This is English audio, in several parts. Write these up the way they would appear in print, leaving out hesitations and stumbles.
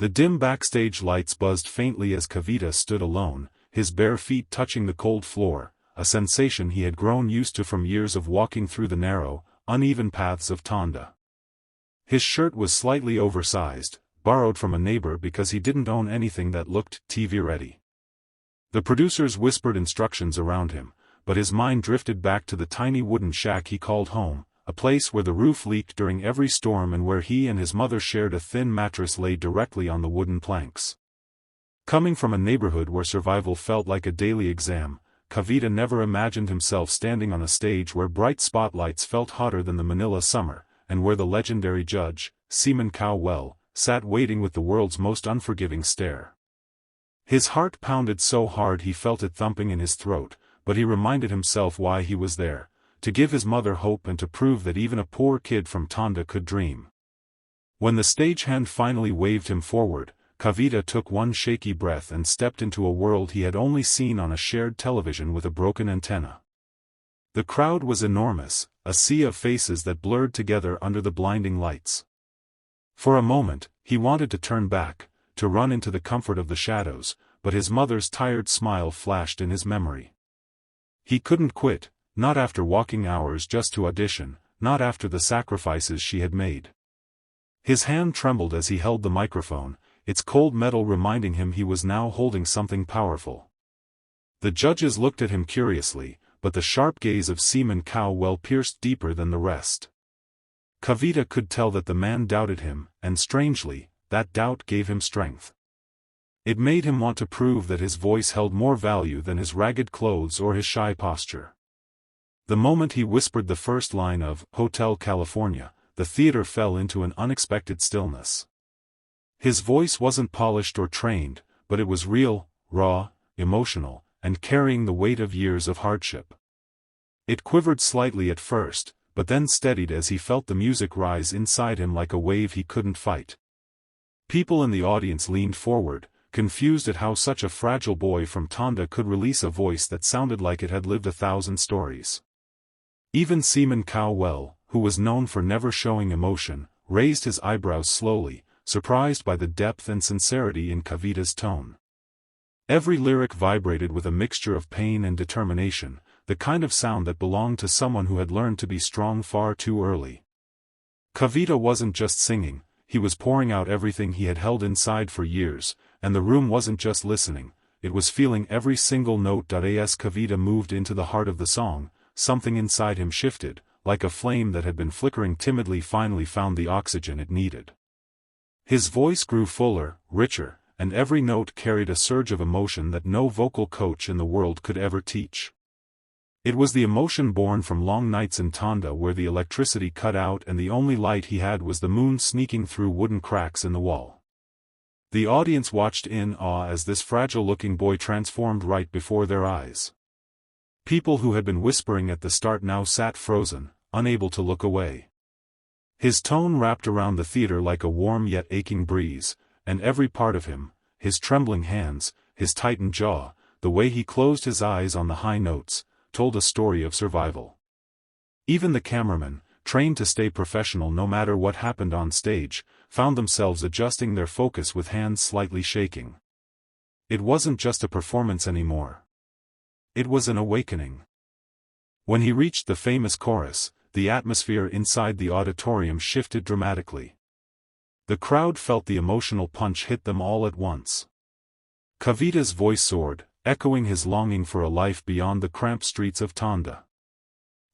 The dim backstage lights buzzed faintly as Kavita stood alone, his bare feet touching the cold floor, a sensation he had grown used to from years of walking through the narrow, uneven paths of Tondo. His shirt was slightly oversized, borrowed from a neighbor because he didn't own anything that looked TV-ready. The producers whispered instructions around him, but his mind drifted back to the tiny wooden shack he called home, a place where the roof leaked during every storm and where he and his mother shared a thin mattress laid directly on the wooden planks. Coming from a neighborhood where survival felt like a daily exam, Kavita never imagined himself standing on a stage where bright spotlights felt hotter than the Manila summer, and where the legendary judge, Cemon sat waiting with the world's most unforgiving stare. His heart pounded so hard he felt it thumping in his throat, but he reminded himself why he was there, to give his mother hope and to prove that even a poor kid from Tondo could dream. When the stagehand finally waved him forward, Kavita took one shaky breath and stepped into a world he had only seen on a shared television with a broken antenna. The crowd was enormous, a sea of faces that blurred together under the blinding lights. For a moment, he wanted to turn back, to run into the comfort of the shadows, but his mother's tired smile flashed in his memory. He couldn't quit, not after walking hours just to audition, not after the sacrifices she had made. His hand trembled as he held the microphone, its cold metal reminding him he was now holding something powerful. The judges looked at him curiously, but the sharp gaze of Cemon pierced deeper than the rest. Kavita could tell that the man doubted him, and strangely, that doubt gave him strength. It made him want to prove that his voice held more value than his ragged clothes or his shy posture. The moment he whispered the first line of Hotel California, the theater fell into an unexpected stillness. His voice wasn't polished or trained, but it was real, raw, emotional, and carrying the weight of years of hardship. It quivered slightly at first, but then steadied as he felt the music rise inside him like a wave he couldn't fight. People in the audience leaned forward, confused at how such a fragile boy from Tondo could release a voice that sounded like it had lived 1,000 stories. Even Cemon who was known for never showing emotion, raised his eyebrows slowly, surprised by the depth and sincerity in Kavita's tone. Every lyric vibrated with a mixture of pain and determination, the kind of sound that belonged to someone who had learned to be strong far too early. Kavita wasn't just singing, he was pouring out everything he had held inside for years, and the room wasn't just listening, it was feeling every single note. As Kavita moved into the heart of the song, something inside him shifted, like a flame that had been flickering timidly finally found the oxygen it needed. His voice grew fuller, richer, and every note carried a surge of emotion that no vocal coach in the world could ever teach. It was the emotion born from long nights in Tondo where the electricity cut out and the only light he had was the moon sneaking through wooden cracks in the wall. The audience watched in awe as this fragile-looking boy transformed right before their eyes. People who had been whispering at the start now sat frozen, unable to look away. His tone wrapped around the theater like a warm yet aching breeze, and every part of him, his trembling hands, his tightened jaw, the way he closed his eyes on the high notes, told a story of survival. Even the cameramen, trained to stay professional no matter what happened on stage, found themselves adjusting their focus with hands slightly shaking. It wasn't just a performance anymore. It was an awakening. When he reached the famous chorus, the atmosphere inside the auditorium shifted dramatically. The crowd felt the emotional punch hit them all at once. Kavita's voice soared, echoing his longing for a life beyond the cramped streets of Tondo.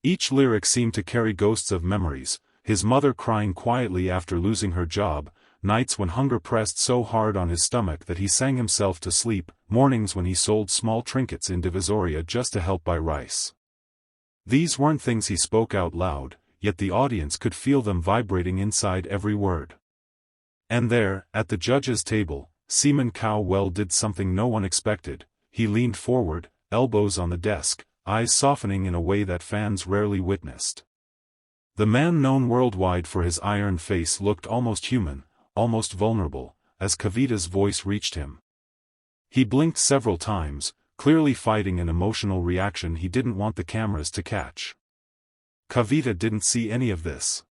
Each lyric seemed to carry ghosts of memories, his mother crying quietly after losing her job, nights when hunger pressed so hard on his stomach that he sang himself to sleep, mornings when he sold small trinkets in Divisoria just to help buy rice. These weren't things he spoke out loud, yet the audience could feel them vibrating inside every word. And there, at the judges' table, Cemon did something no one expected. He leaned forward, elbows on the desk, eyes softening in a way that fans rarely witnessed. The man known worldwide for his iron face looked almost human, almost vulnerable, as Kavita's voice reached him. He blinked several times, clearly fighting an emotional reaction he didn't want the cameras to catch. Kavita didn't see any of this.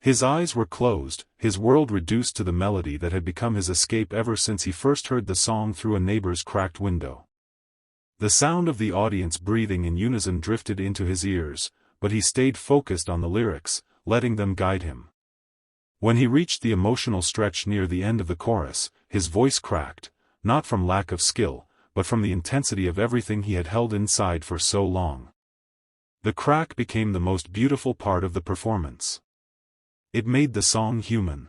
His eyes were closed, his world reduced to the melody that had become his escape ever since he first heard the song through a neighbor's cracked window. The sound of the audience breathing in unison drifted into his ears, but he stayed focused on the lyrics, letting them guide him. When he reached the emotional stretch near the end of the chorus, his voice cracked, not from lack of skill, but from the intensity of everything he had held inside for so long. The crack became the most beautiful part of the performance. It made the song human.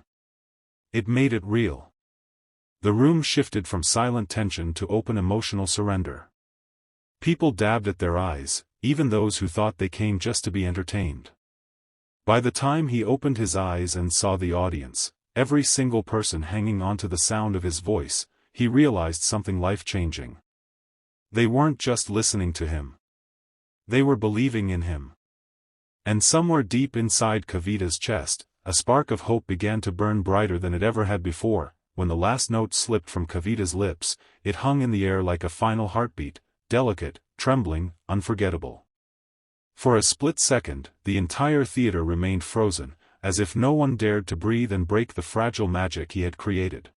It made it real. The room shifted from silent tension to open emotional surrender. People dabbed at their eyes, even those who thought they came just to be entertained. By the time he opened his eyes and saw the audience, every single person hanging on to the sound of his voice, he realized something life-changing. They weren't just listening to him. They were believing in him. And somewhere deep inside Kavita's chest, a spark of hope began to burn brighter than it ever had before. When the last note slipped from Kavita's lips, it hung in the air like a final heartbeat, delicate, trembling, unforgettable. For a split second, the entire theater remained frozen, as if no one dared to breathe and break the fragile magic he had created.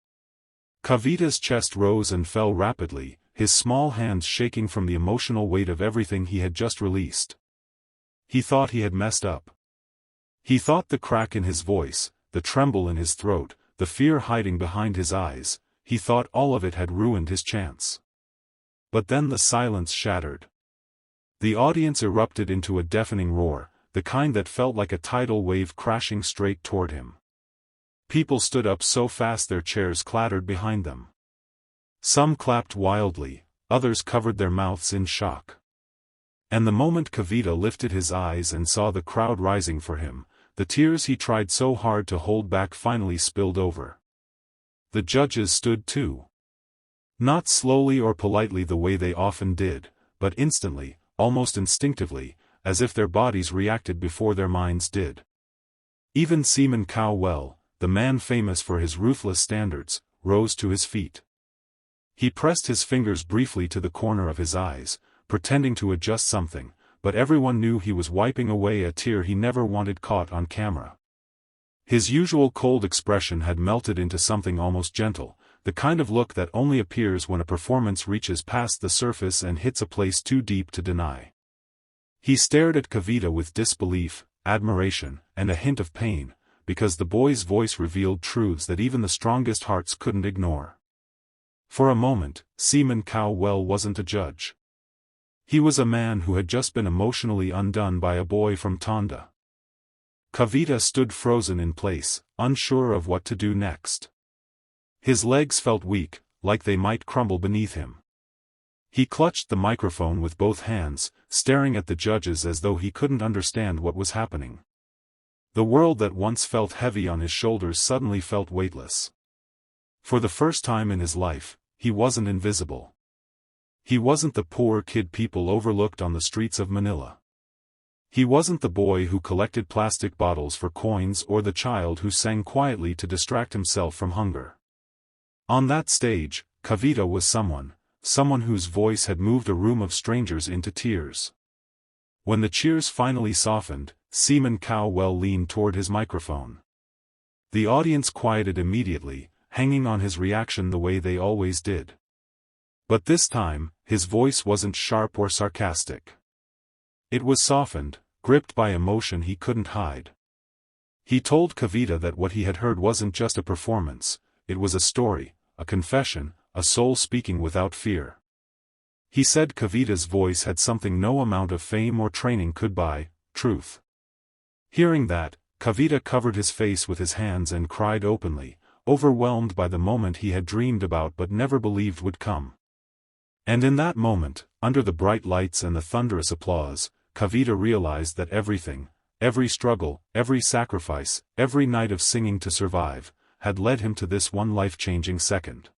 Kavita's chest rose and fell rapidly, his small hands shaking from the emotional weight of everything he had just released. He thought he had messed up. He thought the crack in his voice, the tremble in his throat, the fear hiding behind his eyes, he thought all of it had ruined his chance. But then the silence shattered. The audience erupted into a deafening roar, the kind that felt like a tidal wave crashing straight toward him. People stood up so fast their chairs clattered behind them. Some clapped wildly, others covered their mouths in shock. And the moment Kavita lifted his eyes and saw the crowd rising for him, the tears he tried so hard to hold back finally spilled over. The judges stood too. Not slowly or politely the way they often did, but instantly, almost instinctively, as if their bodies reacted before their minds did. Even Cemon, the man famous for his ruthless standards, rose to his feet. He pressed his fingers briefly to the corner of his eyes, pretending to adjust something, but everyone knew he was wiping away a tear he never wanted caught on camera. His usual cold expression had melted into something almost gentle, the kind of look that only appears when a performance reaches past the surface and hits a place too deep to deny. He stared at Kavita with disbelief, admiration, and a hint of pain, because the boy's voice revealed truths that even the strongest hearts couldn't ignore. For a moment, Cemon wasn't a judge. He was a man who had just been emotionally undone by a boy from Tondo. Kavita stood frozen in place, unsure of what to do next. His legs felt weak, like they might crumble beneath him. He clutched the microphone with both hands, staring at the judges as though he couldn't understand what was happening. The world that once felt heavy on his shoulders suddenly felt weightless. For the first time in his life, he wasn't invisible. He wasn't the poor kid people overlooked on the streets of Manila. He wasn't the boy who collected plastic bottles for coins or the child who sang quietly to distract himself from hunger. On that stage, Kavita was someone whose voice had moved a room of strangers into tears. When the cheers finally softened, Cemon leaned toward his microphone. The audience quieted immediately, hanging on his reaction the way they always did. But this time, his voice wasn't sharp or sarcastic. It was softened, gripped by emotion he couldn't hide. He told Kavita that what he had heard wasn't just a performance, it was a story, a confession, a soul speaking without fear. He said Kavita's voice had something no amount of fame or training could buy, truth. Hearing that, Kavita covered his face with his hands and cried openly, overwhelmed by the moment he had dreamed about but never believed would come. And in that moment, under the bright lights and the thunderous applause, Kavita realized that everything, every struggle, every sacrifice, every night of singing to survive, had led him to this one life-changing second.